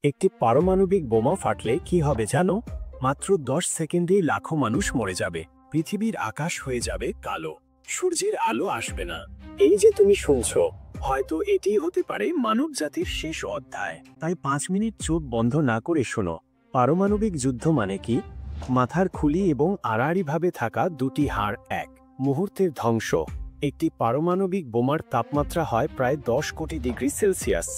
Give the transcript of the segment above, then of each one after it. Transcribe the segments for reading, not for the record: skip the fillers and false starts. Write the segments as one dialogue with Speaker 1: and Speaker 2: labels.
Speaker 1: একটি পারমাণবিক বোমা ফাটলে কি হবে জানো? মাত্র 10 সেকেন্ডেই লাখো মানুষ মরে যাবে। পৃথিবীর আকাশ হয়ে যাবে কালো, সূর্যের আলো আসবে না। এই যে তুমি শুনছো, হয়তো এটি হতে পারে মানব জাতির শেষ অধ্যায়। তাই 5 মিনিট চোখ বন্ধ না করে শোনো। পারমাণবিক যুদ্ধ মানে কি? মাথার খুলি এবং আড়াআড়িভাবে থাকা দুটি হাড় এক মুহূর্তের ধ্বংস। একটি পারমাণবিক বোমার তাপমাত্রা হয় প্রায় 10 কোটি ডিগ্রি সেলসিয়াস।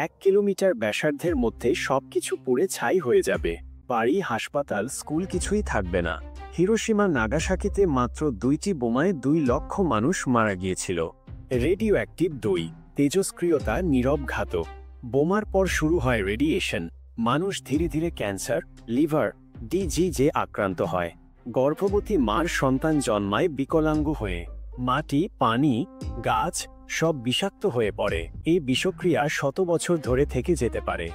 Speaker 1: 1 কিলোমিটার ব্যাসার্ধের মধ্যে সবকিছু পুড়ে ছাই হয়ে যাবে। বাড়ি, হাসপাতাল, স্কুল কিছুই থাকবে না। হিরোশিমা, নাগাসাকিতে মাত্র 2টি বোমায় 2 লক্ষ মানুষ মারা গিয়েছিল। রেডিও অ্যাক্টিভ 2, তেজস্ক্রিয়তা নীরব ঘাতক। বোমার পর শুরু হয় রেডিয়েশন। মানুষ ধীরে ধীরে ক্যান্সার, লিভার ডিজিজে আক্রান্ত হয়। গর্ভবতী মার সন্তান জন্মায় বিকলাঙ্গ হয়ে। মাটি, পানি, গাছ সব বিষাক্ত হয়ে পড়ে। এই বিষক্রিয়া শত বছর ধরে থেকে যেতে পারে।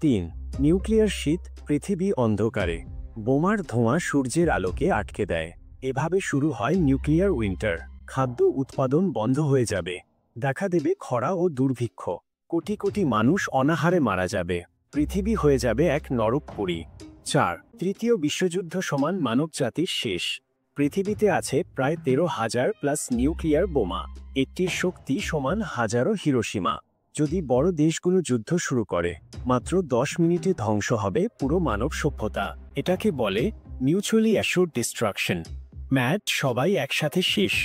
Speaker 1: 3. নিউক্লিয়ার শীত, পৃথিবী অন্ধকারে। বোমার ধোঁয়া সূর্যের আলোকে আটকে দেয়। এভাবে শুরু হয় নিউক্লিয়ার উইন্টার। খাদ্য উৎপাদন বন্ধ হয়ে যাবে। দেখা দেবে খরা ও দুর্ভিক্ষ। কোটি কোটি মানুষ অনাহারে মারা যাবে। পৃথিবী হয়ে যাবে এক নরকপুরী। 4. তৃতীয় বিশ্বযুদ্ধ সমান মানবজাতির শেষ। পৃথিবীতে আছে প্রায় 13,000 প্লাস নিউক্লিয়ার বোমা। একটির শক্তি সমান হাজারো হিরোশিমা। যদি বড় দেশগুলো যুদ্ধ শুরু করে, মাত্র 10 মিনিটে ধ্বংস হবে পুরো মানব সভ্যতা। এটাকে বলে মিউচুয়ালি অ্যাশোর্ড ডিস্ট্রাকশন। ম্যাড, সবাই একসাথে শেষ।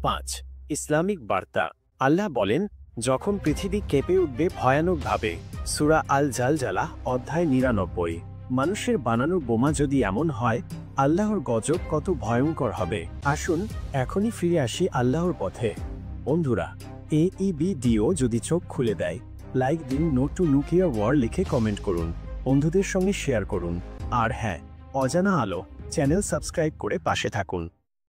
Speaker 1: 5. ইসলামিক বার্তা। আল্লাহ বলেন, যখন পৃথিবী কেঁপে উঠবে ভয়ানকভাবে। সূরা আল জালজালা অধ্যায় 99। মানুষের বানানো বোমা যদি এমন হয়, আল্লাহর গজব কত ভয়ঙ্কর হবে। আসুন এখনই ফিরে আসি আল্লাহর পথে। বন্ধুরা, এই ভিডিও যদি চোখ খুলে দেয়, লাইক দিন, নো টু নিউক্লিয়ার ওয়ার লিখে কমেন্ট করুন, বন্ধুদের সঙ্গে শেয়ার করুন। আর হ্যাঁ, অজানা আলো চ্যানেল সাবস্ক্রাইব করে পাশে থাকুন।